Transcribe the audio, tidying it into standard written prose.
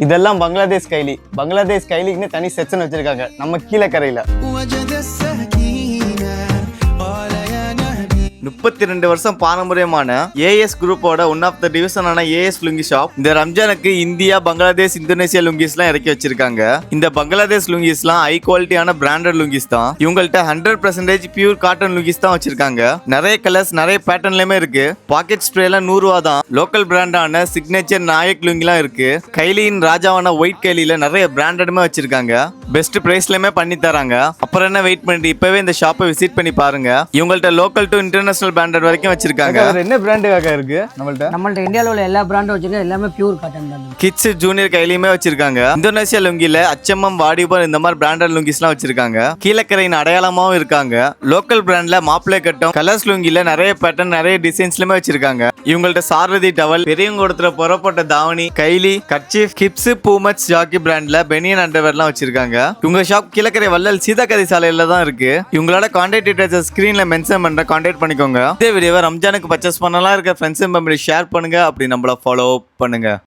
இதெல்லாம் பங்களாதேஷ் கைலி. பங்களாதேஷ் கைலிக்குன்னு தனி செக்ஷன் வச்சிருக்காங்க நம்ம கீழக்கரையில. 32 வருஷம் பாரம்பரியமான ஏஎஸ் குரூப்போட ஒன் ஆஃப் த டிவிஷனான ஏஎஸ் லுங்கி ஷாப் இந்த ரம்ஜானுக்கு இந்தியா, பங்களாதேஷ், இந்தோனேசியா லுங்கிஸ் எல்லாம் இறக்கி வச்சிருக்காங்க. இந்த பங்களாதேஷ் லுங்கிஸ் எல்லாம் ஹை குவாலிட்டியான பிராண்டட் லுங்கிஸ் தான். இவங்கள்ட்ட 100% பியூர் காட்டன் லுங்கிஸ் தான் வச்சிருக்காங்க. நிறைய கலர்ஸ், நிறைய பேட்டர்ன்லயுமே இருக்கு. பாக்கெட் ஸ்ப்ரே எல்லாம் 100 ரூபா தான். லோக்கல் பிராண்டான சிக்னேச்சர் நாயக் லுங்கி எல்லாம் இருக்கு. கைலியின் ராஜாவான ஒயிட் கைலியில நிறைய பிராண்டடுமே வச்சிருக்காங்க. பெஸ்ட் பிரைஸ்லயுமே பண்ணி தராங்க. அப்புறம் என்ன வெயிட் பண்ணிட்டு இப்பவே இந்த ஷாப்பை விசிட் பண்ணி பாருங்க. இவங்கள்ட்ட லோக்கல் டு இன்டர்நேஷனல் பிராண்டட் வரைக்கும் வச்சிருக்காங்க. என்ன பிராண்டுக்காக இருக்கு நம்மள்ட்ட இந்தியால உள்ள எல்லா பிராண்டும் வச்சிருக்காங்க. எல்லாமே பியூர் காட்டன் தான். கிட்ஸ், ஜூனியர் கையிலயுமே வச்சிருக்காங்க. இந்தோனேசியா லுங்கில அச்சம்மம், வாடிபர் இந்த மாதிரி பிராண்டட் லுங்கிஸ் எல்லாம் வச்சிருக்காங்க. கீழக்கரையின் அடையாளமாவும் இருக்காங்க. லோக்கல் பிராண்ட்ல மாப்பிளை கட்டம், கலர்ஸ் லுங்கில நிறைய பேட்டர்ன், நிறைய டிசைன்ஸ்லயுமே வச்சிருக்காங்க. இவங்கள்ட்ட சாரதி டவல், பெரியவங்க ஒருத்தர புறப்பட்ட தாவணி, கைலி, கர்ச்சீஃப், கிப்ஸ், பூமட்ஸ், ஜாக்கி பிராண்ட்ல பெனியன் அண்டர்வேர் எல்லாம் வச்சிருக்காங்க. இவங்க ஷாப் கீழக்கரை வள்ளல் சீதாக்கதி சாலையில தான் இருக்கு. இவங்களோட கான்டாக்ட் டீடைல்ஸ் ஸ்கிரீன்ல மென்ஷன் பண்ற, கான்டாக்ட் பண்ணிக்கோங்க. இந்த வீடியோவை ரம்ஜானுக்கு பர்ச்சேஸ் பண்ணலாம் இருக்க ஃப்ரெண்ட்ஸ் அண்ட் ஃபேமிலி ஷேர் பண்ணுங்க. அப்படி நம்மள ஃபாலோ பண்ணுங்க.